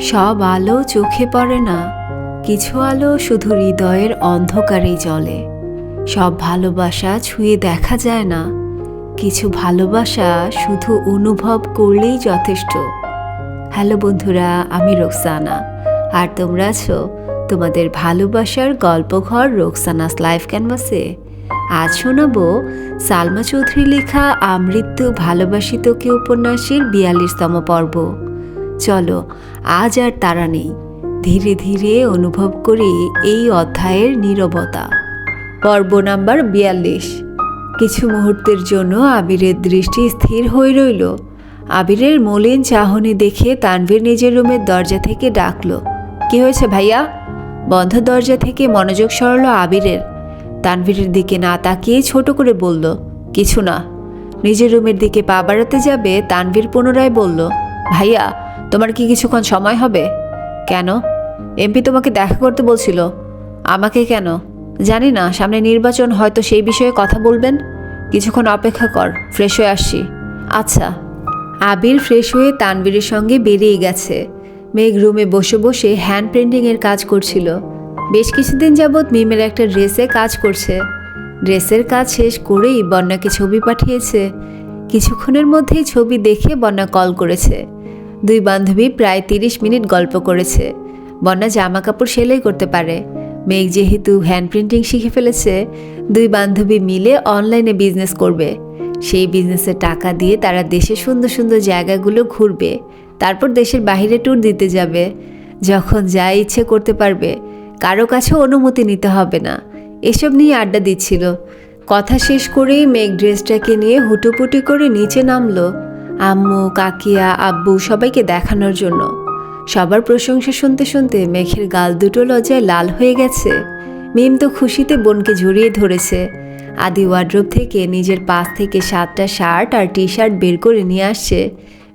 সব আলো চোখে পড়ে না, কিছু আলো শুধু হৃদয়ের অন্ধকারেই জ্বলে। সব ভালোবাসা ছুঁয়ে দেখা যায় না, কিছু ভালোবাসা শুধু অনুভব করলেই যথেষ্ট। হ্যালো বন্ধুরা, আমি রোকসানা, আর তোমরা আছো তোমাদের ভালোবাসার গল্পঘর রোকসানাস লাইফ ক্যানভাসে। আজ শোনাবো সালমা চৌধুরী লেখা আমৃত্যু ভালোবাসিতকে উপন্যাসের ৪২তম পর্ব। চলো, আজ আর তাড়া নেই, ধীরে ধীরে অনুভব করি এই অধ্যায়ের নীরবতা। পর্ব নাম্বার ৪২। কিছু মুহূর্তের জন্য আবিরের দৃষ্টি স্থির হয়ে রইল। আবিরের মলিন চাহনি দেখে তানভীর নিজের রুমের দরজা থেকে ডাকলো, কি হয়েছে ভাইয়া? বন্ধ দরজা থেকে মনোযোগ সরল আবিরের। তানভীরের দিকে না তাকিয়ে ছোট করে বলল, কিছু না। নিজের রুমের দিকে পা বাড়াতে যাবে তানভীর পুনরায় বলল, ভাইয়া তোমার কি কিছুক্ষণ সময় হবে? কেন? এমপি তোমাকে দেখা করতে বলছিল। আমাকে কেন? জানি না, সামনে নির্বাচন, হয়তো সেই বিষয়ে কথা বলবেন। কিছুক্ষণ অপেক্ষা কর, ফ্রেশ হয়ে আসছি। আচ্ছা। আবির ফ্রেশ হয়ে তানভীরের সঙ্গে বেরিয়ে গেছে। মেঘ রুমে বসে বসে হ্যান্ড প্রিন্টিংয়ের কাজ করছিল। বেশ কিছুদিন যাবৎ মিমের একটা ড্রেসে কাজ করছে। ড্রেসের কাজ শেষ করেই বন্যাকে ছবি পাঠিয়েছে। কিছুক্ষণের মধ্যেই ছবি দেখে বন্যা কল করেছে। দুই বান্ধবী প্রায় ৩০ মিনিট গল্প করেছে। বন্যা জামা কাপড় সেলাই করতে পারে। মেঘ যেহেতু হ্যান্ড প্রিন্টিং শিখে ফেলেছে, দুই বান্ধবী মিলে অনলাইনে বিজনেস করবে। সেই বিজনেসের টাকা দিয়ে তারা দেশের সুন্দর সুন্দর জায়গাগুলো ঘুরবে, তারপর দেশের বাইরে ট্যুর দিতে যাবে। যখন যা ইচ্ছে করতে পারবে, কারো কাছে অনুমতি নিতে হবে না। এসব নিয়ে আড্ডা দিচ্ছিল। কথা শেষ করেই মেঘ ড্রেসটাকে নিয়ে হুটোপুটি করে নিচে নামলো, আম্মু, কাকিয়া, আব্বু সবাইকে দেখানোর জন্য। সবার প্রশংসা শুনতে শুনতে মেঘের গাল দুটো লজ্জায় লাল হয়ে গেছে। মিম তো খুশিতে বোনকে জড়িয়ে ধরেছে। আদি ওয়ার্ড্রোব থেকে নিজের পাশ থেকে 7টা শার্ট আর টি শার্ট বের করে নিয়ে আসছে।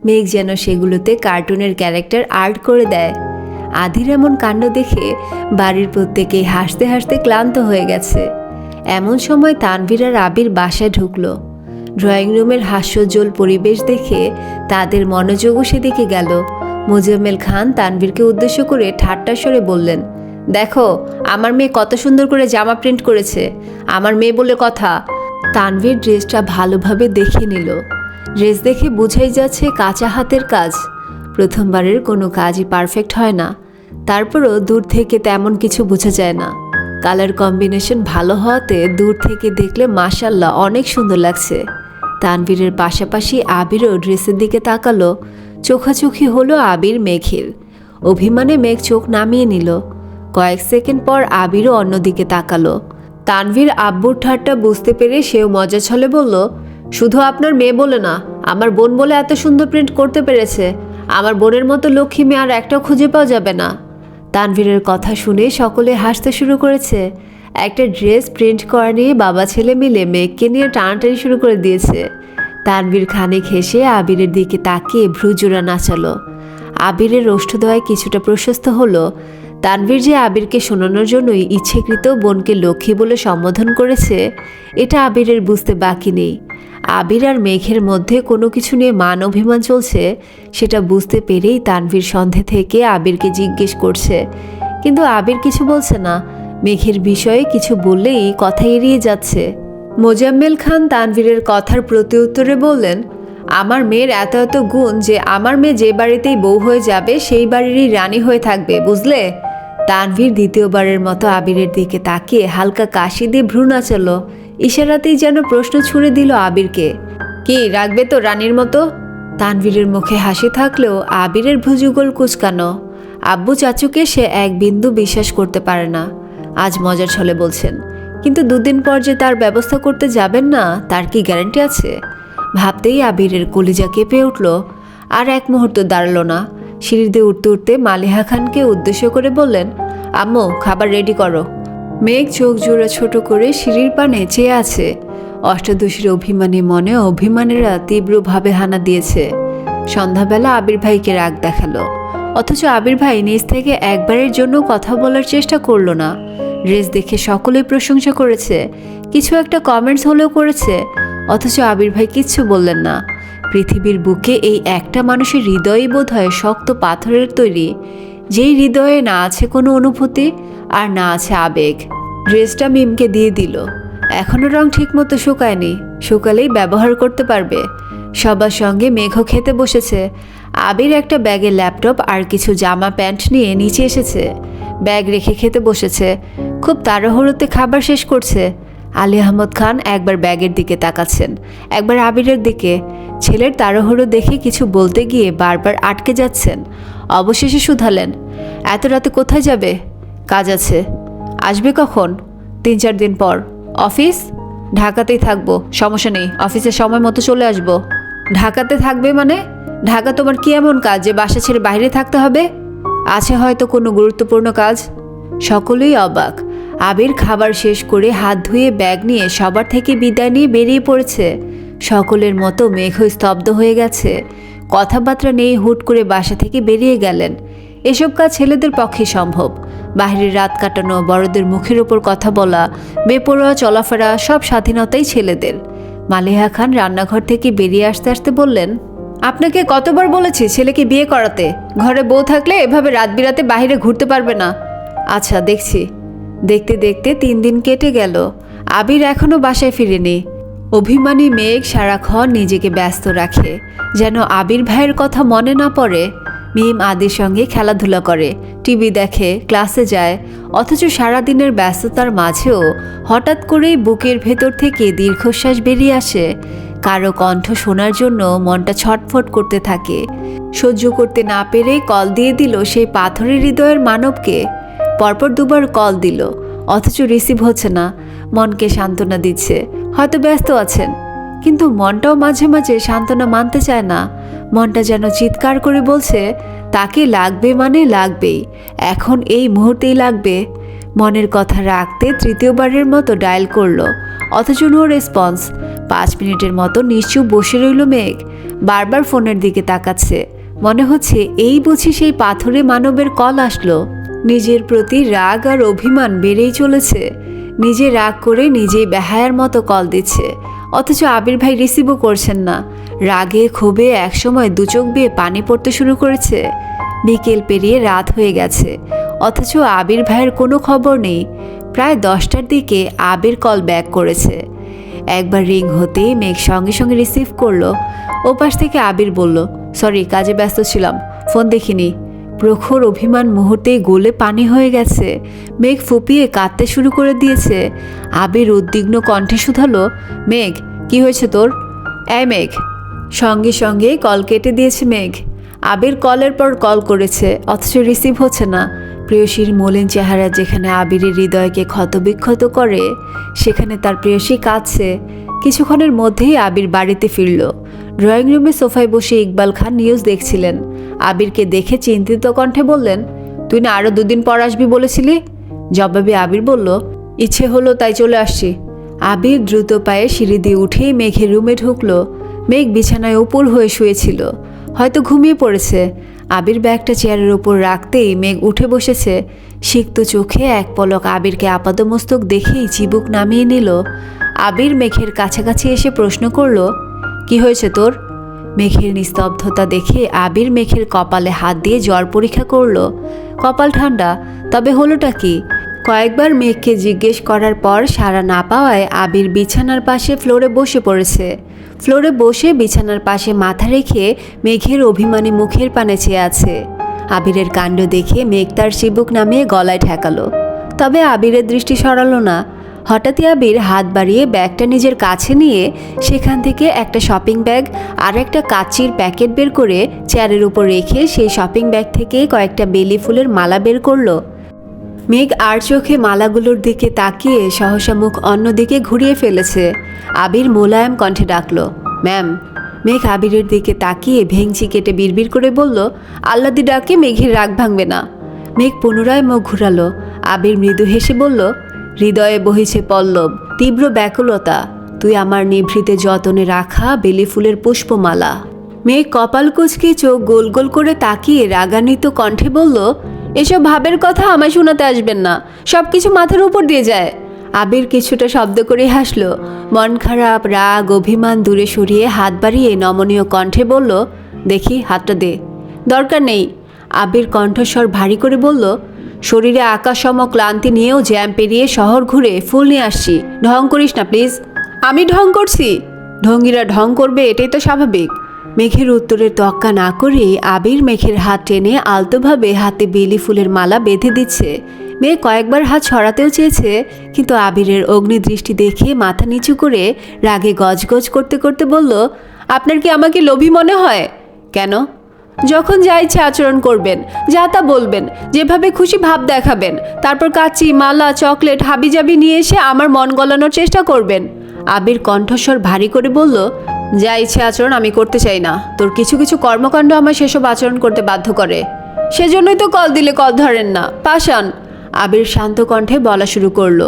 মেঘ যেন সেগুলোতে কার্টুনের ক্যারেক্টার আর্ট করে দেয়। আদির এমন কাণ্ড দেখে বাড়ির প্রত্যেকেই হাসতে হাসতে ক্লান্ত হয়ে গেছে। এমন সময় তানভীর আর আবির বাসায় ঢুকলো। ড্রয়িং রুমের হাস্যোজ্জ্বল পরিবেশ দেখে তাদের মনোযোগও সেদিকে গেল। মোজাম্মেল খান তানভীরকে উদ্দেশ্য করে ঠাট্টা স্বরে বললেন, দেখো আমার মেয়ে কত সুন্দর করে জামা প্রিন্ট করেছে, আমার মেয়ে বলে কথা। তানভীর ড্রেসটা ভালোভাবে দেখে নিল। ড্রেস দেখে বোঝাই যাচ্ছে কাঁচা হাতের কাজ। প্রথমবারের কোনো কাজই পারফেক্ট হয় না, তারপরও দূর থেকে তেমন কিছু বোঝা যায় না। কালার কম্বিনেশন ভালো হওয়াতে দূর থেকে দেখলে মাশাল্লাহ অনেক সুন্দর লাগছে। তানভীরের পাশাপাশি আবিরও ড্রেসের দিকে তাকালো। চোখাচোখি হলো আবির মেঘের। অভিমানে মেঘ চোখ নামিয়ে নিল। কয়েক সেকেন্ড পর আবিরও অন্যদিকে তাকালো। তানভীর আব্বুর ঠাট্টা বুঝতে পেরে সেও মজা ছলে বলল, শুধু আপনার মেয়ে বলে না, আমার বোন বলে এত সুন্দর প্রিন্ট করতে পেরেছে। আমার বোনের মতো লক্ষ্মী মেয়ে আর একটাও খুঁজে পাওয়া যাবে না। তানভীরের কথা শুনে সকলে হাসতে শুরু করেছে। একটা ড্রেস প্রিন্ট করা নিয়ে বাবা ছেলে মিলে মেঘকে নিয়ে টানাটানি শুরু করে দিয়েছে। তানভীর খানিক হেসে আবিরের দিকে তাকিয়ে ভ্রুজোড়া নাচালো। আবিরের ওষ্ঠদ্বয় কিছুটা প্রশস্ত হলো। তানভীর যে আবিরকে শোনানোর জন্যই ইচ্ছেকৃত বোনকে লক্ষ্মী বলে সম্বোধন করেছে, এটা আবিরের বুঝতে বাকি নেই। আবির আর মেঘের মধ্যে কোনো কিছু নিয়ে মান অভিমান চলছে, সেটা বুঝতে পেরেই তানভীর সন্ধে থেকে আবিরকে জিজ্ঞেস করছে, কিন্তু আবির কিছু বলছে না। মেঘের বিষয়ে কিছু বললেই কথা এড়িয়ে যাচ্ছে। মোজাম্মেল খান তানভীরের কথার প্রত্যুত্তরে বললেন, আমার মেয়ের এত এত গুণ যে আমার মেয়ে যে বাড়িতেই বউ হয়ে যাবে সেই বাড়িরই রানী হয়ে থাকবে, বুঝলে? তানভীর দ্বিতীয়বারের মতো আবিরের দিকে তাকিয়ে হালকা কাশি দিয়ে ভ্রু নাচালো। ইশারাতেই যেন প্রশ্ন ছুড়ে দিল আবিরকে, কি রাখবে তো রানীর মতো? তানভীরের মুখে হাসি থাকলেও আবিরের ভুজুগোল কুচকানো। আব্বু চাচুকে সে এক বিন্দু বিশ্বাস করতে পারে না। আজ মজার ছলে বলছেন, কিন্তু দুদিন পর যে তার ব্যবস্থা করতে যাবেন না, তার কি গ্যারান্টি আছে? ভাবতেই আবিরের কলিজা কেঁপে উঠল। আর এক মুহূর্ত দাঁড়ালো না। সিঁড়ি দিয়ে উঠতে উঠতে মালিহা খানকে উদ্দেশ্য করে বললেন, আম্মু খাবার রেডি করো। মেঘ চোখ জোড়া ছোট করে সিঁড়ির পানে চেয়ে আছে। অষ্টাদশীর অভিমানী মনে অভিমানীরা তীব্রভাবে হানা দিয়েছে। সন্ধ্যাবেলা আবির ভাইকে রাগ দেখালো, অথচ আবির ভাই নিজ থেকে একবারের জন্য কথা বলার চেষ্টা করলো না। ড্রেস দেখে সকলেই প্রশংসা করেছে, কিছু একটা কমেন্টস হলেও করেছে, অথচ আবির ভাই কিচ্ছু বললেন না। পৃথিবীর বুকে এই একটা মানুষের হৃদয়ই বোধহয় শক্ত পাথরের তৈরি, যেই হৃদয়ে না আছে কোনো অনুভূতি আর না আছে আবেগ। ড্রেসটা মিমকে দিয়ে দিল। এখনও রং ঠিকমতো শুকায়নি, শুকালেই ব্যবহার করতে পারবে। সবার সঙ্গে মেঘও খেতে বসেছে। আবির একটা ব্যাগে ল্যাপটপ আর কিছু জামা প্যান্ট নিয়ে নিচে এসেছে। ব্যাগ রেখে খেতে বসেছে। খুব তাড়াহুড়োতে খাবার শেষ করছে। আলী আহমদ খান একবার ব্যাগের দিকে তাকাচ্ছেন, একবার আবিরের দিকে। ছেলের তাড়াহুড়ো দেখে কিছু বলতে গিয়ে বারবার আটকে যাচ্ছেন। অবশেষে শুধালেন, এত রাতে কোথায় যাবে? কাজ আছে। আসবে কখন? 3-4 দিন পর। অফিস? ঢাকাতেই থাকবো, সমস্যা নেই, অফিসের সময় মতো চলে আসবো। ঢাকাতে থাকবে মানে? ঢাকা তোমার কি এমন কাজ যে বাসা ছেড়ে বাইরে থাকতে হবে? আছে হয়তো কোনো গুরুত্বপূর্ণ কাজ। সকলেই অবাক। আবির খাবার শেষ করে হাত ধুয়ে ব্যাগ নিয়ে সবার থেকে বিদায় নিয়ে বেরিয়ে পড়েছে। সকলের মতো মেঘ স্তব্ধ হয়ে গেছে। কথাবার্তা নেই, হুট করে বাসা থেকে বেরিয়ে গেলেন। এসব কাজ ছেলেদের পক্ষে সম্ভব। বাইরে রাত কাটানো, বড়দের মুখের ওপর কথা বলা, বেপরোয়া চলাফেরা, সব স্বাধীনতাই ছেলেদের। মালিহা খান রান্নাঘর থেকে বেরিয়ে আসতে আসতে বললেন, আপনাকে কতবার বলেছি ছেলেকে বিয়ে করাতে? ঘরে বউ থাকলে এভাবে রাত বিরাতে বাইরে ঘুরতে পারবে না। আচ্ছা, দেখছি। দেখতে দেখতে 3 দিন কেটে গেল। আবির এখনও বাসায় ফিরেনি। অভিমানী মেঘ সারাক্ষণ নিজেকে ব্যস্ত রাখে, যেন আবির ভাইয়ের কথা মনে না পড়ে। মিম আদির সঙ্গে খেলাধুলা করে, টিভি দেখে, ক্লাসে যায়। অথচ সারাদিনের ব্যস্ততার মাঝেও হঠাৎ করেই বুকের ভেতর থেকে দীর্ঘশ্বাস বেরিয়ে আসে। কারো কণ্ঠ শোনার জন্য মনটা ছটফট করতে থাকে। সহ্য করতে না পেরে কল দিয়ে দিল সেই পাথরের হৃদয়ের মানবকে। পরপর 2বার কল দিল, অথচ রিসিভ হচ্ছে না। মনকে সান্ত্বনা দিচ্ছে, হয়তো ব্যস্ত আছেন। কিন্তু মনটাও মাঝে মাঝে সান্ত্বনা মানতে চায় না। মনটা যেন চিৎকার করে বলছে, তাকে লাগবে মানে লাগবেই, এখন এই মুহূর্তেই লাগবে। মনের কথা রাখতে 3য়বারের মতো ডায়াল করলো, অথচ নো রেসপন্স। 5 মিনিটের মতো নিশ্চুপ বসে রইল মেঘ। বারবার ফোনের দিকে তাকাচ্ছে। মনে হচ্ছে এই বুঝি সেই পাথরে মানবের কল আসলো। নিজের প্রতি রাগ আর অভিমান বেড়েই চলেছে। নিজে রাগ করে নিজেই বেহায়ার মতো কল দিচ্ছে, অথচ আবির ভাই রিসিভও করছেন না। রাগে ক্ষোভে একসময় 2 চোখ বেয়ে পানি পড়তে শুরু করেছে। বিকেল পেরিয়ে রাত হয়ে গেছে, অথচ আবির ভাইয়ের কোনো খবর নেই। প্রায় 10টার দিকে আবির কল ব্যাক করেছে। একবার রিং হতেই মেঘ সঙ্গে সঙ্গে রিসিভ করলো। ওপাশ থেকে আবির বলল, সরি, কাজে ব্যস্ত ছিলাম, ফোন দেখিনি। প্রখর অভিমান মুহূর্তেই গলে পানি হয়ে গেছে। মেঘ ফুপিয়ে কাঁদতে শুরু করে দিয়েছে। আবির উদ্বিগ্ন কণ্ঠে শুধালো, মেঘ, কি হয়েছে তোর? এই মেঘ। সঙ্গে সঙ্গে কল কেটে দিয়েছে মেঘ। আবির কলের পর কল করেছে, অথচ রিসিভ হচ্ছে না। প্রেয়সীর মলিন চেহারা যেখানে আবিরের হৃদয়কে ক্ষতবিক্ষত করে, সেখানে তার প্রেয়সী কাঁদছে। কিছুক্ষণের মধ্যেই আবির বাড়িতে ফিরল। ড্রয়িং রুমে সোফায় বসে ইকবাল খান নিউজ দেখছিলেন। আবিরকে দেখে চিন্তিত কণ্ঠে বললেন, তুই না আরও 2 দিন পর আসবি বলেছিলি? জবাবে আবির বলল, ইচ্ছে হলো তাই চলে আসছি। আবির দ্রুত পায়ে সিঁড়ি দিয়ে উঠেই মেঘের রুমে ঢুকলো। মেঘ বিছানায় উপর হয়ে শুয়েছিল, হয়তো ঘুমিয়ে পড়েছে। আবির ব্যাগটা চেয়ারের ওপর রাখতেই মেঘ উঠে বসেছে। সিক্ত চোখে এক পলক আবিরকে আপাদমস্তক দেখেই চিবুক নামিয়ে নিল। আবির মেঘের কাছাকাছি এসে প্রশ্ন করল, কি হয়েছে তোর? মেঘের নিস্তব্ধতা দেখে আবির মেঘের কপালে হাত দিয়ে জ্বর পরীক্ষা করল। কপাল ঠান্ডা, তবে হলোটা কি? কয়েকবার মেঘকে জিজ্ঞেস করার পর সাড়া না পাওয়ায় আবির বিছানার পাশে ফ্লোরে বসে পড়েছে। ফ্লোরে বসে বিছানার পাশে মাথা রেখে মেঘের অভিমানী মুখের পানে চেয়ে আছে। আবিরের কাণ্ড দেখে মেঘ তার চিবুক নামিয়ে গলায় ঠেকালো। তবে আবিরের দৃষ্টি সরালো না। হঠাৎই আবির হাত বাড়িয়ে ব্যাগটা নিজের কাছে নিয়ে সেখান থেকে একটা শপিং ব্যাগ আর একটা কাচির প্যাকেট বের করে চেয়ারের উপর রেখে সেই শপিং ব্যাগ থেকে কয়েকটা বেলি ফুলের মালা বের করলো। মেঘ আর চোখে মালাগুলোর দিকে তাকিয়ে সহসা মুখ অন্যদিকে ঘুরিয়ে ফেলেছে। আবির মোলায়েম কণ্ঠে ডাকল, ম্যাম। মেঘ আবিরের দিকে তাকিয়ে ভেঙচি কেটে বিড়বিড় করে বলল, আল্লাদি ডাকে মেঘের রাগ ভাঙবে না। মেঘ পুনরায় মুখ ঘুরালো। আবির মৃদু হেসে বলল, হৃদয়ে বহিছে পল্লব, তীব্র ব্যাকুলতা, তুই আমার নিভৃতে যতনে রাখা বেলি ফুলের পুষ্পমালা। মেঘ কপাল কুঁচকে চোখ গোল গোল করে তাকিয়ে রাগান্বিত কণ্ঠে বলল, এসব ভাবের কথা আমায় শোনাতে আসবেন না, সব কিছু মাথার উপর দিয়ে যায়। আবির কিছুটা শব্দ করে হাসলো। মন খারাপ, রাগ, অভিমান দূরে সরিয়ে হাত বাড়িয়ে নমনীয় কণ্ঠে বলল, দেখি হাতটা দে। দরকার নেই। আবির কণ্ঠস্বর ভারী করে বলল, শরীরে আকাশসম ক্লান্তি নিয়েও জ্যাম পেরিয়ে শহর ঘুরে ফুল নিয়ে আসছি, ঢং করিস না প্লিজ। আমি ঢং করছি? ঢঙ্গিরা ঢং করবে, এটাই তো স্বাভাবিক। মেঘের উত্তরের তোয়াক্কা না করে আবির মেঘের হাত টেনে আলতোভাবে হাতে বেলি ফুলের মালা বেঁধে দিচ্ছে। মেয়ে কয়েকবার হাত ছড়াতেও চেয়েছে, কিন্তু আবিরের অগ্নিদৃষ্টি দেখে মাথা নিচু করে রাগে গজগজ করতে করতে বলল, আপনার কি আমাকে লোভী মনে হয়? কেন? যখন যা ইচ্ছে আচরণ করবেন, যা তা বলবেন, যেভাবে খুশি ভাব দেখাবেন, তারপর কাচি, মালা, চকলেট হাবিজাবি নিয়ে এসে আমার মন গলানোর চেষ্টা করবেন। আবির কণ্ঠস্বর ভারী করে বলল, যা ইচ্ছে আচরণ আমি করতে চাই না। তোর কিছু কিছু কর্মকাণ্ড আমার সেসব আচরণ করতে বাধ্য করে। সেজন্যই তো কল দিলে কল ধরেন না, পাষাণ। আবির শান্ত কণ্ঠে বলা শুরু করলো,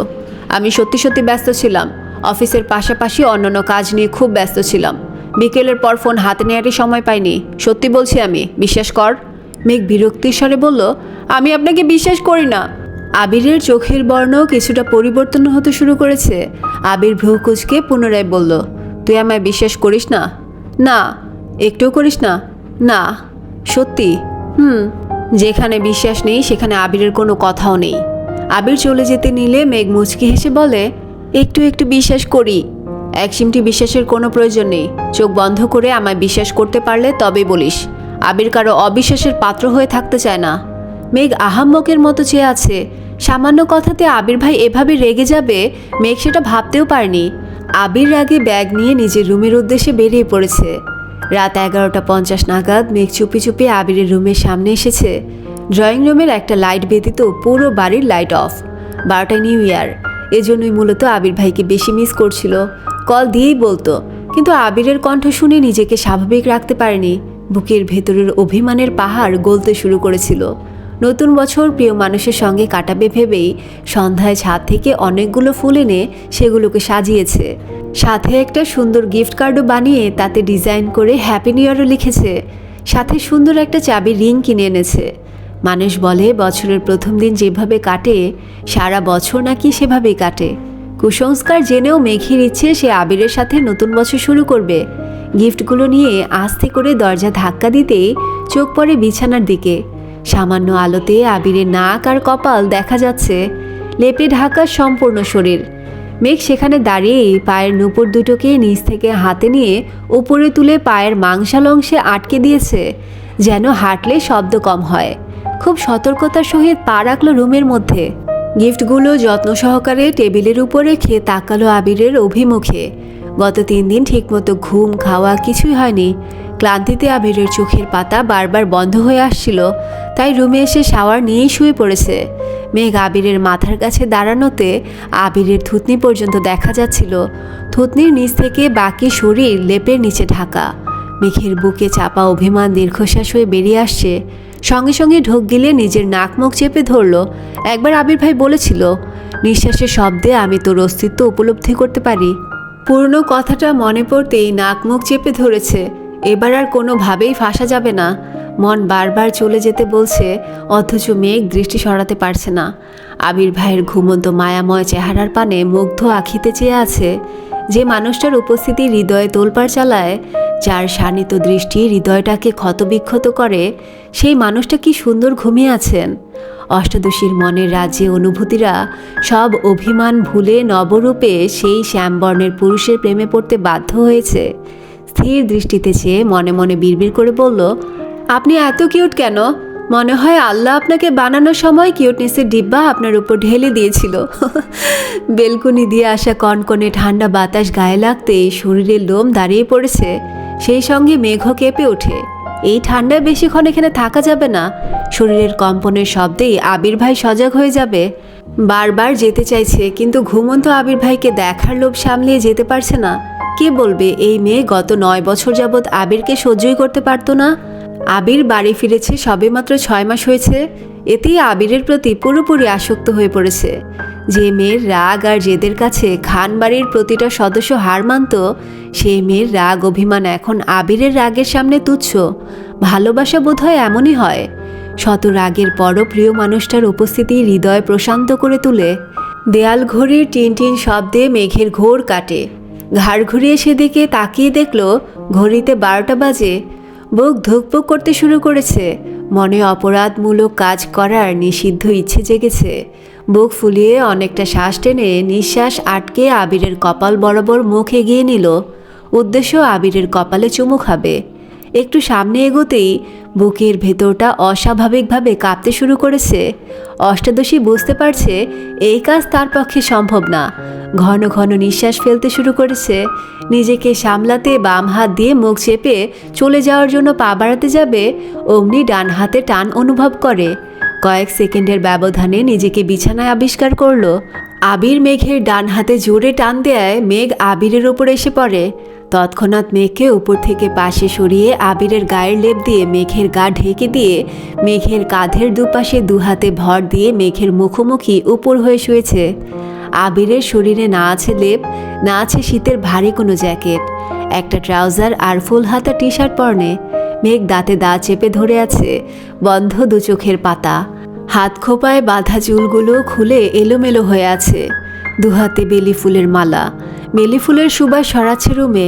আমি সত্যি সত্যি ব্যস্ত ছিলাম। অফিসের পাশাপাশি অন্যান্য কাজ নিয়ে খুব ব্যস্ত ছিলাম। বিকেলের পর ফোন হাতে নেওয়ারই সময় পাইনি। সত্যি বলছি আমি, বিশ্বাস কর। মেঘ বিরক্তির স্বরে বলল, আমি আপনাকে বিশ্বাস করি না। আবিরের চোখের বর্ণ কিছুটা পরিবর্তন হতে শুরু করেছে। আবির ভ্রু কুঁচকে পুনরায় বলল, তুই আমায় বিশ্বাস করিস না? না। একটুও করিস না? না। সত্যি? যেখানে বিশ্বাস নেই সেখানে আবিরের কোনো কথাও নেই। আবির চলে যেতে নিলে মেঘ মুচকি হেসে বলে, একটু একটু বিশ্বাস করি। এক সিমটি বিশ্বাসের কোনো প্রয়োজন নেই। চোখ বন্ধ করে আমায় বিশ্বাস করতে পারলে তবেই বলিস। আবির কারো অবিশ্বাসের পাত্র হয়ে থাকতে চায় না। মেঘ আহাম্মকের মতো চেয়ে আছে। সামান্য কথাতে আবির ভাই এভাবে রেগে যাবে মেঘ সেটা ভাবতেও পারেনি। আবির রাগে ব্যাগ নিয়ে নিজের রুমের উদ্দেশ্যে বেরিয়ে পড়েছে। রাত 11:50 নাগাদ মেঘ চুপি চুপি আবিরের রুমের সামনে এসেছে। ড্রয়িং রুমের একটা লাইট ব্যতীত পুরো বাড়ির লাইট অফ। 12টা নিউ ইয়ার, এজন্যই মূলত আবির ভাইকে বেশি মিস করছিল। কল দিয়েই বলতো, কিন্তু আবিরের কণ্ঠ শুনে নিজেকে স্বাভাবিক রাখতে পারেনি। বুকের ভেতরের অভিমানের পাহাড় গলতে শুরু করেছিল। নতুন বছর প্রিয় মানুষের সঙ্গে কাটাবে ভেবেই সন্ধ্যায় ছাদ থেকে অনেকগুলো ফুল এনে সেগুলোকে সাজিয়েছে। সাথে একটা সুন্দর গিফট কার্ডও বানিয়ে তাতে ডিজাইন করে হ্যাপি নিউ ইয়ারও লিখেছে। সাথে সুন্দর একটা চাবি রিং কিনে এনেছে। মানুষ বলে বছরের প্রথম দিন যেভাবে কাটে সারা বছর নাকি সেভাবেই কাটে। কুসংস্কার জেনেও মেঘের ইচ্ছে সে আবিরের সাথে নতুন বছর শুরু করবে। গিফটগুলো নিয়ে আস্তে করে দরজা ধাক্কা দিতেই চোখ পড়ে বিছানার দিকে। সামান্য আলোতে আবিরের নাক আর কপাল দেখা যাচ্ছে, লেপে ঢাকা সম্পূর্ণ শরীর। মেঘ সেখানে দাঁড়িয়েই পায়ের নুপুর দুটোকে নিচ থেকে হাতে নিয়ে উপরে তুলে পায়ের মাংসাল অংশে আটকে দিয়েছে, যেন হাঁটলে শব্দ কম হয়। খুব সতর্কতার সহিত পা রাখলো রুমের মধ্যে। গিফটগুলো যত্ন সহকারে টেবিলের উপর রেখে তাকালো আবিরের অভিমুখে। গত 3 দিন ঠিকমতো ঘুম খাওয়া কিছুই হয়নি। ক্লান্তিতে আবিরের চোখের পাতা বারবার বন্ধ হয়ে আসছিল, তাই রুমে এসে শাওয়ার নিয়েই শুয়ে পড়েছে। মেঘ আবিরের মাথার কাছে দাঁড়ানোতে আবিরের থুতনি পর্যন্ত দেখা যাচ্ছিল। থুতনির নিচ থেকে বাকি শরীর লেপের নিচে ঢাকা। মেঘের বুকে চাপা অভিমান দীর্ঘশ্বাস হয়ে বেরিয়ে আসছে। সঙ্গে সঙ্গে ঢোক গিলে নিজের নাক মুখ চেপে ধরল। একবার আবির ভাই বলেছিল, নিঃশ্বাসের শব্দে আমি তোর অস্তিত্ব উপলব্ধি করতে পারি। পুরনো কথাটা মনে পড়তেই নাক মুখ চেপে ধরেছে। এবার আর কোনোভাবেই ফাঁসা যাবে না। মন বারবার চলে যেতে বলছে, অথচ মেঘ দৃষ্টি সরাতে পারছে না। আবির ভাইয়ের ঘুমন্ত মায়াময় চেহারার পানে মুগ্ধ আখিতে চেয়ে আছে। যে মানুষটার উপস্থিতি হৃদয়ে তোলপাড় চালায়, যার শানিত দৃষ্টি হৃদয়টাকে ক্ষতবিক্ষত করে, সেই মানুষটা কি সুন্দর ঘুমিয়ে আছেন। অষ্টাদশীর মনের রাজ্যে অনুভূতিরা সব অভিমান ভুলে নবরূপে সেই শ্যামবর্ণের পুরুষের প্রেমে পড়তে বাধ্য হয়েছে। স্থির দৃষ্টিতে চেয়ে মনে মনে বিড়বিড় করে বলল, আপনি এত কিউট কেন? মনে হয় আল্লাহ আপনাকে বানানোর সময় কিউটনেসের ডিব্বা আপনার উপর ঢেলে দিয়েছিল। বেলকুনি দিয়ে আসা কনকনে ঠান্ডা বাতাস গায়ে লাগতেই শরীরের লোম দাঁড়িয়ে পড়েছে। সেই সঙ্গে মেঘও কেঁপে ওঠে। এই ঠান্ডায় বেশিক্ষণ এখানে থাকা যাবে না। শরীরের কম্পনের শব্দেই আবির ভাই সজাগ হয়ে যাবে। বারবার যেতে চাইছে, কিন্তু ঘুমন্ত আবির ভাইকে দেখার লোভ সামলিয়ে যেতে পারছে না। কে বলবে এই মেয়ে গত 9 বছর যাবৎ আবিরকে সহ্যই করতে পারতো না। আবির বাড়ি ফিরেছে সবেমাত্র 6 মাস হয়েছে। এতেই আবিরের প্রতি পুরোপুরি আসক্ত হয়ে পড়েছে। যে মেয়ের রাগ আর জেদের কাছে খান বাড়ির প্রতিটা সদস্য হার মানত, সেই মেয়ের রাগ অভিমান এখন আবিরের রাগের সামনে তুচ্ছ। ভালোবাসা বোধহয় এমনই হয়, শত রাগের পরও প্রিয় মানুষটার উপস্থিতি হৃদয় প্রশান্ত করে তোলে। দেয়াল ঘড়ির টিনটিন শব্দে মেঘের ঘোর কাটে। ঘাড় ঘুরিয়ে সেদিকে তাকিয়ে দেখল ঘড়িতে 12টা বাজে। বুক ধুকপুক করতে শুরু করেছে। মনে অপরাধমূলক কাজ করার নিষিদ্ধ ইচ্ছে জেগেছে। বুক ফুলিয়ে অনেকটা শ্বাস টেনে নিঃশ্বাস আটকে আবিরের কপাল বরাবর মুখ এগিয়ে নিল। উদ্দেশ্য আবিরের কপালে চুমু খাবে। একটু সামনে এগোতেই বুকের ভেতরটা অস্বাভাবিকভাবে কাঁপতে শুরু করেছে। অষ্টাদশী বুঝতে পারছে এই কাজ তার পক্ষে সম্ভব না। ঘন ঘন নিঃশ্বাস ফেলতে শুরু করেছে। নিজেকে সামলাতে বাম হাত দিয়ে মুখ চেপে চলে যাওয়ার জন্য পা বাড়াতে যাবে, অমনি ডান হাতে টান অনুভব করে। কয়েক সেকেন্ডের ব্যবধানে নিজেকে বিছানায় আবিষ্কার করলো। আবির মেঘের ডান হাতে জোরে টান দেয় মেঘ আবিরের ওপর এসে পড়ে। তৎক্ষণাৎ মেঘকে উপর থেকে পাশে সরিয়ে আবিরের গায়ের লেপ দিয়ে মেঘের গা ঢেকে দিয়ে মেঘের কাঁধের দুপাশে দুহাতে ভর দিয়ে মেঘের মুখোমুখি উপর হয়ে শুয়েছে। আবিরের শরীরে না আছে লেপ, না আছে শীতের ভারী কোনো জ্যাকেট। একটা ট্রাউজার আর ফুল হাতা টি শার্ট পরনে। মেঘ দাঁতে দাঁত চেপে ধরে আছে, বন্ধ দু চোখের পাতা। হাত খোপায় বাঁধা চুলগুলো খুলে এলোমেলো হয়ে আছে। দুহাতে বেলি ফুলের মালা। বেলি ফুলের সুবাস ছড়াচ্ছে রুমে।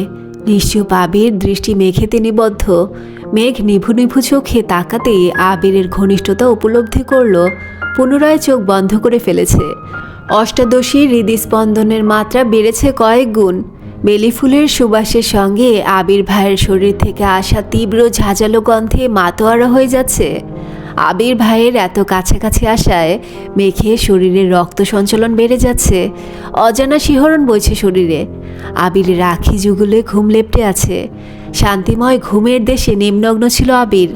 নিশ্চুপ আবির দৃষ্টি মেঘেতে নিবদ্ধ। মেঘ নিভু নিভু চোখে তাকাতেই আবিরের ঘনিষ্ঠতা উপলব্ধি করল। পুনরায় চোখ বন্ধ করে ফেলেছে। অষ্টাদশী হৃদস্পন্দনের মাত্রা বেড়েছে কয়েক গুণ। বেলি ফুলের সুবাসের সঙ্গে আবির ভাইয়ের শরীর থেকে আসা তীব্র ঝাঁঝালো গন্ধে মাতোয়ারা হয়ে যাচ্ছে। আবির ভাইয়ের এত কাছাকাছি আসায় মেঘের শরীরের রক্ত সঞ্চালন বেড়ে যাচ্ছে। অজানা শিহরণ বইছে শরীরে। আবিরের আখি যুগলে ঘুম লেপটে আছে। শান্তিময় ঘুমের দেশে নিমগ্ন ছিল আবির।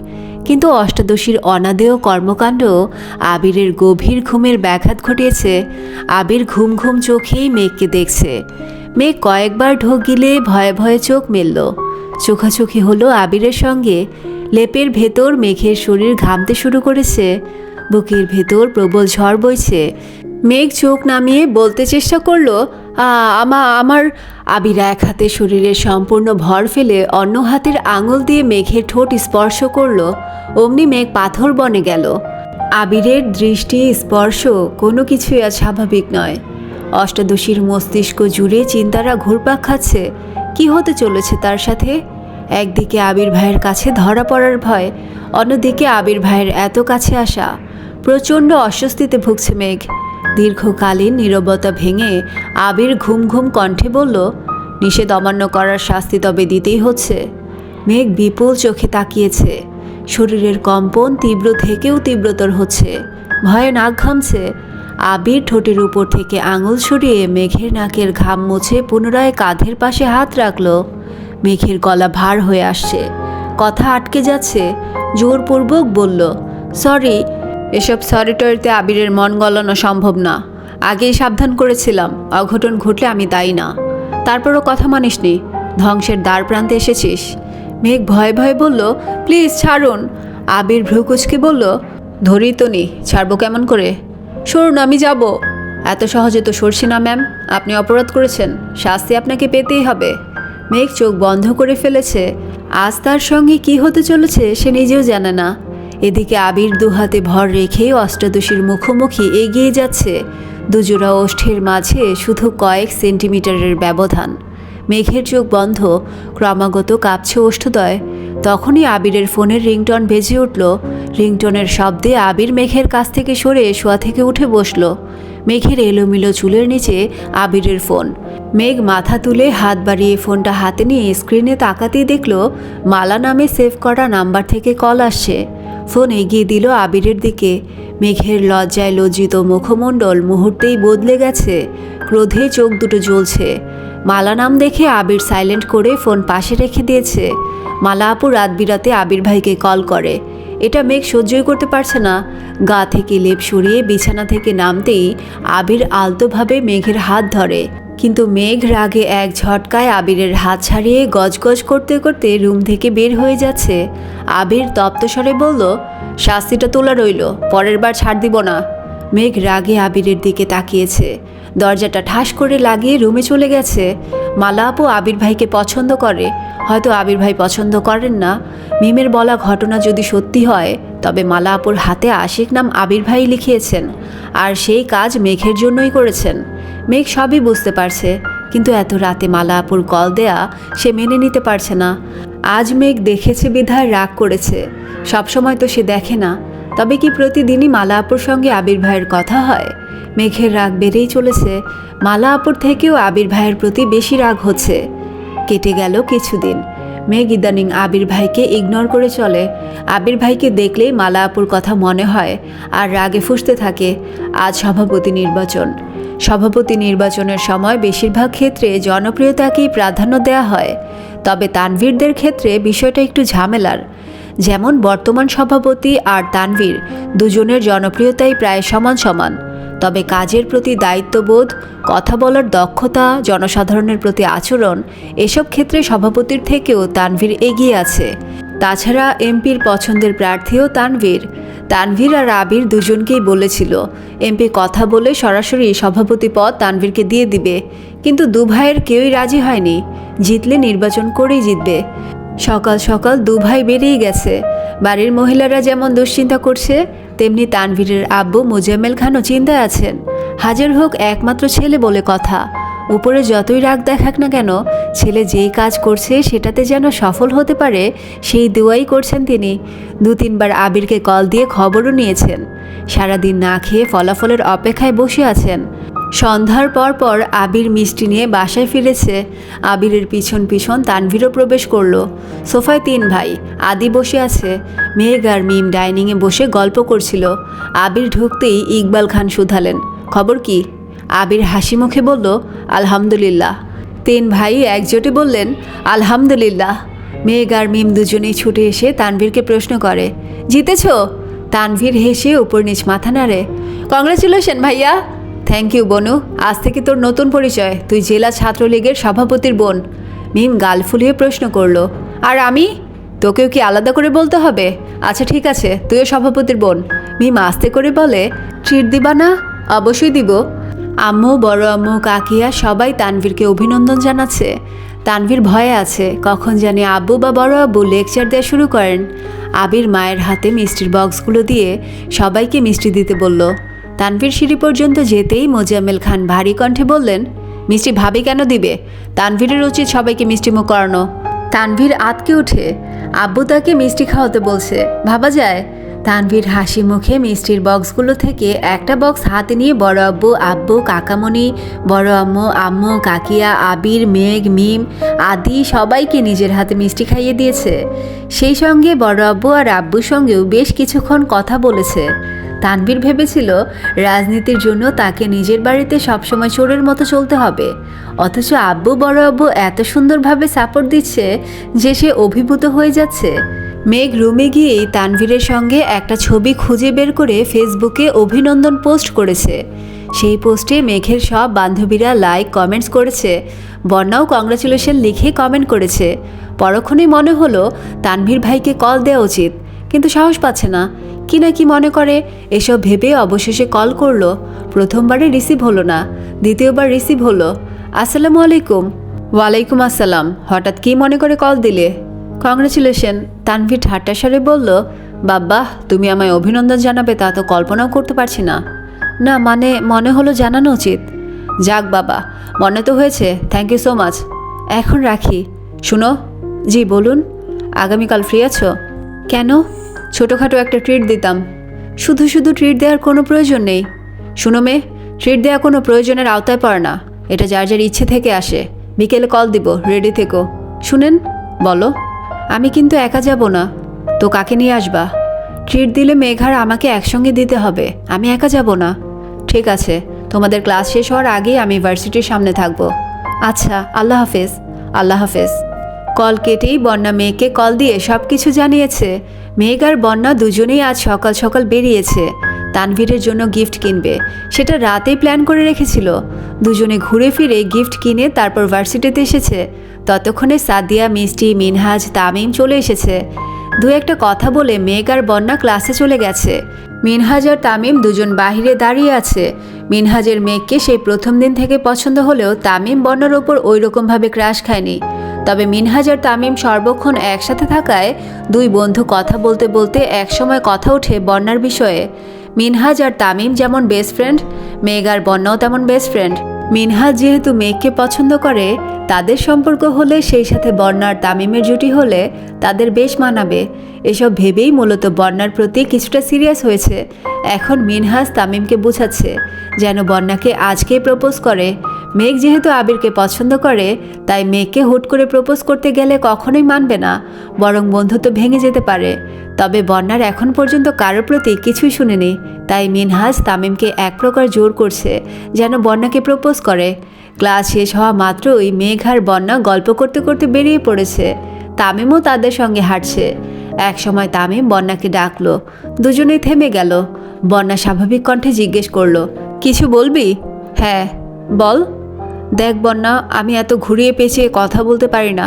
কিন্তু অষ্টাদশীর অনাদেয় কর্মকাণ্ড আবিরের গভীর ঘুমের ব্যাঘাত ঘটিয়েছে। আবির ঘুম ঘুম চোখেই মেঘকে দেখছে। মেঘ কয়েকবার ঢোক গিলে ভয়ে ভয়ে চোখ মেলল। চোখাচোখি হলো আবিরের সঙ্গে। লেপের ভেতর মেঘের শরীর ঘামতে শুরু করেছে। বুকের ভেতর প্রবল ঝড় বইছে। মেঘ চোখ নামিয়ে বলতে চেষ্টা করলো, আমার। আবির এক হাতে শরীরের সম্পূর্ণ ভর ফেলে অন্য হাতের আঙুল দিয়ে মেঘের ঠোঁট স্পর্শ করলো। অমনি মেঘ পাথর বনে গেল। আবিরের দৃষ্টি স্পর্শ কোনো কিছুই আজ স্বাভাবিক নয়। অষ্টাদশীর মস্তিষ্ক জুড়ে চিন্তারা ঘুরপাক খাচ্ছে। কি হতে চলেছে তার সাথে? একদিকে আবির ভাইয়ের কাছে ধরা পড়ার ভয়, অন্যদিকে আবির ভাইয়ের এত কাছে আসা। প্রচণ্ড অস্বস্তিতে ভুগছে মেঘ। দীর্ঘকালীন নীরবতা ভেঙে আবির ঘুম ঘুম কণ্ঠে বলল, নিষেধ অমান্য করার শাস্তি তবে দিতেই হচ্ছে। মেঘ বিপুল চোখে তাকিয়েছে। শরীরের কম্পন তীব্র থেকেও তীব্রতর হচ্ছে। ভয়ে নাক ঘামছে। আবির ঠোঁটের উপর থেকে আঙুল সরিয়ে মেঘের নাকের ঘাম মুছে পুনরায় কাঁধের পাশে হাত রাখল। মেঘের গলা ভার হয়ে আসছে। কথা আটকে যাচ্ছে। জোরপূর্বক বলল, সরি। এসব সরি টরিতে আবিরের মন গলানো সম্ভব না। আগেই সাবধান করেছিলাম, অঘটন ঘটলে আমি দায়ী না। তারপরও কথা মানিসনি। ধ্বংসের দ্বার প্রান্তে এসেছিস। মেঘ ভয়ে ভয়ে বলল, প্লিজ ছাড়ুন। আবির ভ্রুকুচকে বলল, ধরি তো নি, ছাড়বো কেমন করে? সরুন, আমি যাব। এত সহজে তো সরছি না ম্যাম। আপনি অপরাধ করেছেন, শাস্তি আপনাকে পেতেই হবে। মেঘ চোখ বন্ধ করে ফেলেছে। আজ তার সঙ্গে কি হতে চলেছে সে নিজেও জানে না। এদিকে আবির দুহাতে ভর রেখে অষ্টাদশীর মুখোমুখি এগিয়ে যাচ্ছে। দুজোড়া ওষ্ঠের মাঝে শুধু কয়েক সেন্টিমিটারের ব্যবধান। মেঘের চোখ বন্ধ, ক্রমাগত কাঁপছে ওষ্ঠদ্বয়। তখনই আবিরের ফোনের রিংটন বেজে উঠল। রিংটনের শব্দে আবির মেঘের কাছ থেকে সরে শোয়া থেকে উঠে বসল। মেঘের এলোমেলো চুলের নিচে আবিরের ফোন। মেঘ মাথা তুলে হাত বাড়িয়ে ফোনটা হাতে নিয়ে স্ক্রিনে তাকাতেই দেখল মালা নামে সেভ করা নাম্বার থেকে কল আসছে। ফোন এগিয়ে দিল আবিরের দিকে। মেঘের লজ্জায় লজ্জিত মুখমণ্ডল মুহূর্তেই বদলে গেছে। ক্রোধে চোখ দুটো জ্বলছে। মালা নাম দেখে আবির সাইলেন্ট করে ফোন পাশে রেখে দিয়েছে। মালা আপু রাত বিরাতে আবির ভাইকে কল করে। এটা মেঘ সহ্যই করতে পারছে না। গা থেকে লেপ সরিয়ে বিছানা থেকে নামতেই আবির আলতোভাবে মেঘের হাত ধরে। কিন্তু মেঘ রাগে এক ঝটকায় আবিরের হাত ছাড়িয়ে গজগজ করতে করতে রুম থেকে বের হয়ে যাচ্ছে। আবির তপ্তস্বরে বলল, শাস্তিটা তোলা রইল, পরের বার ছাড় দিব না। মেঘ রাগে আবিরের দিকে তাকিয়েছে। দরজাটা ঠাস করে লাগিয়ে রুমে চলে গেছে। মালা আপু আবির ভাইকে পছন্দ করে, হয়তো আবির ভাই পছন্দ করেন না। মিমের বলা ঘটনা যদি সত্যি হয় তবে মালা আপুর হাতে আশিক নাম আবির ভাই লিখিয়েছেন, আর সেই কাজ মেঘের জন্যই করেছেন। মেঘ সবই বুঝতে পারছে, কিন্তু এত রাতে মালা আপুর কল দেয়া সে মেনে নিতে পারছে না। আজ মেঘ দেখেছে বিধায় রাগ করেছে, সবসময় তো সে দেখে না। তবে কি প্রতিদিনই মালা আপুর সঙ্গে আবির ভাইয়ের কথা হয়? মেঘের রাগ বেড়েই চলেছে, মালা আপুর থেকেও আবির ভাইয়ের প্রতি বেশি রাগ হচ্ছে। কেটে গেল কিছুদিন। মেঘ ইদানিং আবির ভাইকে ইগনোর করে চলে। আবির ভাইকে দেখলেই মালা আপুর কথা মনে হয় আর রাগে ফুঁসতে থাকে। আজ সভাপতি নির্বাচন। সভাপতি নির্বাচনের সময় বেশিরভাগ ক্ষেত্রে জনপ্রিয়তাকেই প্রাধান্য দেওয়া হয়, তবে তানভীরদের ক্ষেত্রে বিষয়টা একটু ঝামেলার। যেমন বর্তমান সভাপতি আর তানভীর দুজনের জনপ্রিয়তাই প্রায় সমান সমান, তবে কাজের প্রতি দায়িত্ববোধ, কথা বলার দক্ষতা, জনসাধারণের প্রতি আচরণ এসব ক্ষেত্রে সভাপতির থেকেও তানভীর এগিয়ে আছে। তাছাড়া এমপির পছন্দের প্রার্থীও তানভীর। তানভীর আর আবির দুজনকেই বলেছিল এমপি কথা বলে সরাসরি সভাপতি পদ তানভীরকে দিয়ে দিবে, কিন্তু দু ভাইয়ের কেউই রাজি হয়নি। জিতলে নির্বাচন করেই জিতবে। সকাল সকাল দু ভাই বেরিয়ে গেছে। বাড়ির মহিলারা যেমন দুশ্চিন্তা করছে, তেমনি তানভীরের আব্বু মোজাম্মেল খানও চিন্তায় আছেন। হাজার হোক একমাত্র ছেলে বলে কথা, উপরে যতই রাগ দেখাক না কেন, ছেলে যেই কাজ করছে সেটাতে যেন সফল হতে পারে সেই দোয়াই করছেন তিনি। 2-3 বার আবিরকে কল দিয়ে খবরও নিয়েছেন। সারাদিন না খেয়ে ফলাফলের অপেক্ষায় বসে আছেন। সন্ধ্যার পর আবির মিষ্টি নিয়ে বাসায় ফিরেছে। আবিরের পিছন পিছন তানভীরও প্রবেশ করলো। সোফায় 3 ভাই, আদি বসে আছে। মেঘ আর মিম ডাইনিংয়ে বসে গল্প করছিল। আবির ঢুকতেই ইকবাল খান শুধালেন, খবর কি? আবির হাসি মুখে বলল, আলহামদুলিল্লাহ। 3 ভাই একজোটে বললেন, আলহামদুলিল্লাহ। মেঘ আর মিম দুজনেই ছুটে এসে তানভীরকে প্রশ্ন করে, জিতেছ? তানভীর হেসে উপর নিচ মাথা নাড়ে, কংগ্রাচুলেশন ভাইয়া। থ্যাংক ইউ বনু, আজ থেকে তোর নতুন পরিচয়, তুই জেলা ছাত্রলীগের সভাপতির বোন। মিম গাল ফুলিয়ে প্রশ্ন করলো, আর আমি? তোকেও কি আলাদা করে বলতে হবে? আচ্ছা ঠিক আছে, তুইও সভাপতির বোন। মিম আস্তে করে বলে, ট্রিট দিবা না? অবশ্যই দিব। আম্মু, বড় আম্মু, কাকিয়া সবাই তানভীরকে অভিনন্দন জানাচ্ছে। তানভীর ভয়ে আছে, কখন জানি আব্বু বা বড় আব্বু লেকচার দেওয়া শুরু করেন। আবির মায়ের হাতে মিষ্টির বক্সগুলো দিয়ে সবাইকে মিষ্টি দিতে বলল। তানভীর সিঁড়ি পর্যন্ত যেতেই মোজাম্মেল খান ভারী কণ্ঠে বললেন, মিষ্টি ভাবি কেন দিবে? তানভীরের উচিত সবাইকে মিষ্টিমুখ করানো। তানভীর আতকে উঠে, আব্বু তাকে মিষ্টি খাওয়াতে বলছে, ভাবা যায়? তানভীর হাসি মুখে মিষ্টির বক্সগুলো থেকে একটা বক্স হাতে নিয়ে বড় আব্বু, আব্বু, কাকামণি, বড় আম্মু, আম্মু, কাকিয়া, আবির, মেঘ, মিম আদি সবাইকে নিজের হাতে মিষ্টি খাইয়ে দিয়েছে। সেই সঙ্গে বড় আব্বু আর আব্বুর সঙ্গেও বেশ কিছুক্ষণ কথা বলেছে। তানভীর ভেবেছিল রাজনীতির জন্য তাকে নিজের বাড়িতে সবসময় চোরের মতো চলতে হবে, অথচ আব্বু, বড় আব্বু এত সুন্দরভাবে সাপোর্ট দিচ্ছে যে সে অভিভূত হয়ে যাচ্ছে। মেঘ রুমে গিয়েই তানভীরের সঙ্গে একটা ছবি খুঁজে বের করে ফেসবুকে অভিনন্দন পোস্ট করেছে। সেই পোস্টে মেঘের সব বান্ধবীরা লাইক, কমেন্টস করেছে। বন্যাও কংগ্রাচুলেশন লিখে কমেন্ট করেছে। পরক্ষণেই মনে হলো তানভীর ভাইকে কল দেওয়া উচিত, কিন্তু সাহস পাচ্ছে না। কি না কি মনে করে, এসব ভেবে অবশেষে কল করলো। প্রথমবারে রিসিভ হলো না, দ্বিতীয়বার রিসিভ হলো। আসসালামু আলাইকুম। ওয়ালাইকুম আসসালাম। হঠাৎ কি মনে করে কল দিলে? কংগ্রাচুলেশন। তানভীর ঠাট্টা স্বরে বলল, বাবা তুমি আমায় অভিনন্দন জানাবে তা তো কল্পনাও করতে পারছি না। না মানে মনে হলো জানানো উচিত। যাক বাবা, মনে তো হয়েছে, থ্যাংক ইউ সো মাচ। এখন রাখি। শুনো। জি বলুন। আগামীকাল ফ্রি আছো? কেন? ছোটোখাটো একটা ট্রিট দিতাম। শুধু শুধু ট্রিট দেওয়ার কোনো প্রয়োজন নেই। শুনো মেয়ে, ট্রিট দেওয়া কোনো প্রয়োজনের আওতায় পড়ে না, এটা যার যার ইচ্ছে থেকে আসে। বিকেলে কল দিব, রেডি থেকো। শুনেন। বলো। আমি কিন্তু একা যাব না। তো কাকে নিয়ে আসবা? ট্রিট দিলে মেঘার আমাকে একসঙ্গে দিতে হবে, আমি একা যাব না। ঠিক আছে, তোমাদের ক্লাস শেষ হওয়ার আগেই আমি ভার্সিটির সামনে থাকবো। আচ্ছা, আল্লাহ হাফেজ। আল্লাহ হাফেজ। কল কেটেই বন্যা মেঘকে কল দিয়ে সব কিছু জানিয়েছে। মেঘ আর বন্যা দুজনেই আজ সকাল সকাল বেরিয়েছে। তানভীরের জন্য গিফট কিনবে, সেটা রাতেই প্ল্যান করে রেখেছিল। দুজনে ঘুরে ফিরে গিফট কিনে তারপর ভার্সিটিতে এসেছে। ততক্ষণে সাদিয়া, মিষ্টি, মিনহাজ, তামিম চলে এসেছে। দু একটা কথা বলে মেঘ আর বন্যা ক্লাসে চলে গেছে। মিনহাজ আর তামিম দুজন বাহিরে দাঁড়িয়ে আছে। মিনহাজের মেঘকে সেই প্রথম দিন থেকে পছন্দ হলেও তামিম বন্যার ওপর ওই রকমভাবে ক্রাশ খায়নি। তবে মিনহাজ আর তামিম সর্বক্ষণ একসাথে থাকায় দুই বন্ধু কথা বলতে বলতে একসময় কথা ওঠে বন্যার বিষয়ে। মিনহাজ আর তামিম যেমন বেস্ট ফ্রেন্ড, মেঘ আর বন্যাও তেমন বেস্ট ফ্রেন্ড। মিনহাজ যেহেতু মেঘকে পছন্দ করে, তাদের সম্পর্ক হলে সেই সাথে বন্যা আর তামিমের জুটি হলে তাদের বেশ মানাবে। এসব ভেবেই মূলত বন্যার প্রতি কিছুটা সিরিয়াস হয়েছে। এখন মিনহাজ তামিমকে বোঝাচ্ছে যেন বন্যাকে আজকেই প্রপোজ করে। মেঘ যেহেতু আবিরকে পছন্দ করে, তাই মেঘকে হুট করে প্রপোজ করতে গেলে কখনোই মানবে না, বরং বন্ধুত্ব ভেঙে যেতে পারে। তবে বন্যার এখন পর্যন্ত কারোর প্রতি কিছুই শুনেনি, তাই মিনহাজ তামিমকে এক প্রকার জোর করছে যেন বন্যাকে প্রপোজ করে। ক্লাস শেষ হওয়া মাত্রই মেঘ আর বন্যা গল্প করতে করতে বেরিয়ে পড়েছে। তামিমও তাদের সঙ্গে হাঁটছে। এক সময় তামিম বন্যাকে ডাকলো, দুজনেই থেমে গেল। বন্যা স্বাভাবিক কণ্ঠে জিজ্ঞেস করলো, কিছু বলবি? হ্যাঁ, বল। দেখ বন্যা, আমি এত ঘুরিয়ে পেঁচিয়ে কথা বলতে পারি না।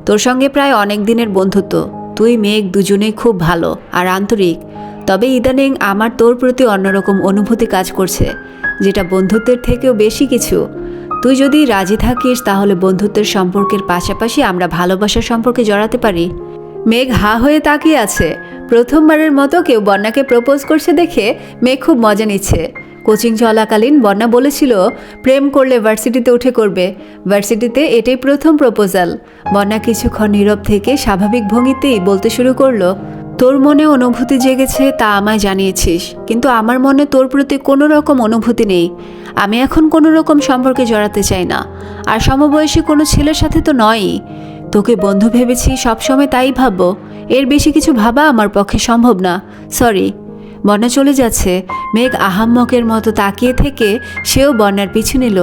তোর সঙ্গে প্রায় অনেক দিনের বন্ধুত্ব, তুই মেঘ দুজনেই খুব ভালো আর আন্তরিক। তবে ইদানিং আমার তোর প্রতি অন্যরকম অনুভূতি কাজ করছে, যেটা বন্ধুত্বের থেকেও বেশি কিছু। তুই যদি রাজি থাকিস তাহলে বন্ধুত্বের সম্পর্কের পাশাপাশি আমরা ভালোবাসার সম্পর্কে জড়াতে পারি। মেঘ হা হয়ে তাকিয়ে আছে। প্রথমবারের মতো কেউ বন্যাকে প্রপোজ করছে দেখে মেঘ খুব মজা নিচ্ছে। কোচিং চলাকালীন বন্যা বলেছিল প্রেম করলে ভার্সিটিতে উঠে করবে। ভার্সিটিতে এটাই প্রথম প্রপোজাল। বন্যা কিছুক্ষণ নীরব থেকে স্বাভাবিক ভঙ্গিতেই বলতে শুরু করলো, তোর মনে অনুভূতি জেগেছে তা আমায় জানিয়েছিস, কিন্তু আমার মনে তোর প্রতি কোনো রকম অনুভূতি নেই। আমি এখন কোনো রকম সম্পর্কে জড়াতে চাই না, আর সমবয়সী কোনো ছেলের সাথে তো নয়ই। তোকে বন্ধু ভেবেছি, সবসময় তাই ভাববো। এর বেশি কিছু ভাবা আমার পক্ষে সম্ভব না। সরি। বন্যা চলে যাচ্ছে। মেঘ আহাম্মকের মতো তাকিয়ে থেকে সেও বন্যার পিছু নিল।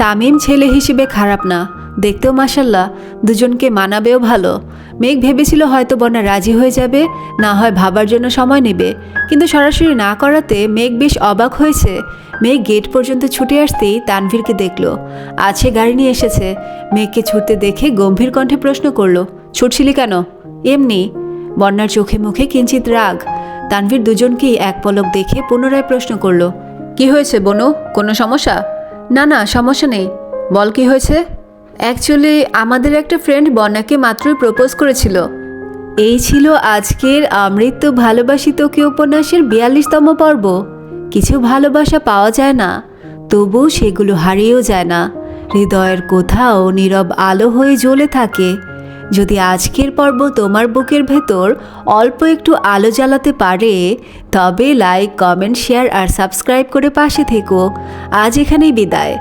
তামিম ছেলে হিসেবে খারাপ না, দেখতেও মাশাল্লাহ, দুজনকে মানাবেও ভালো। মেঘ ভেবেছিল হয়তো বন্যা রাজি হয়ে যাবে, না হয় ভাবার জন্য সময় নেবে, কিন্তু সরাসরি না করাতে মেঘ বেশ অবাক হয়েছে। মেঘ গেট পর্যন্ত ছুটে আসতেই তানভীরকে দেখল। আছে গাড়ি নিয়ে এসেছে। মেঘকে ছুটতে দেখে গম্ভীর কণ্ঠে প্রশ্ন করলো, ছুটছিলি কেন? এমনি। বন্যার চোখে মুখে কিঞ্চিত রাগ। তানভীর দুজনকেই এক পলক দেখে পুনরায় প্রশ্ন করল, কি হয়েছে বনু, কোনো সমস্যা? না না, সমস্যা নেই। বল কি হয়েছে? অ্যাকচুয়ালি আমাদের একটা ফ্রেন্ড বন্যাকে মাত্রই প্রপোজ করেছিল। এই ছিল আজকের আমৃত্যু ভালোবাসি তোকে উপন্যাসের 42তম পর্ব। কিছু ভালোবাসা পাওয়া যায় না, তবু সেগুলো হারিয়েও যায় না, হৃদয়ের কোথাও নীরব আলো হয়ে জ্বলে থাকে। যদি আজকের পর্ব তোমার বুকের ভেতর অল্প একটু আলো জ্বালাতে পারে, তবে লাইক, কমেন্ট, শেয়ার আর সাবস্ক্রাইব করে পাশে থেকো। আজ এখানেই বিদায়।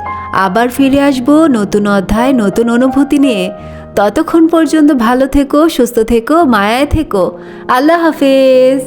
আবার ফিরে আসবো নতুন অধ্যায়, নতুন অনুভূতি নিয়ে। ততক্ষণ পর্যন্ত ভালো থেকো, সুস্থ থেকো, মায়ায় থেকো। আল্লাহ হাফেজ।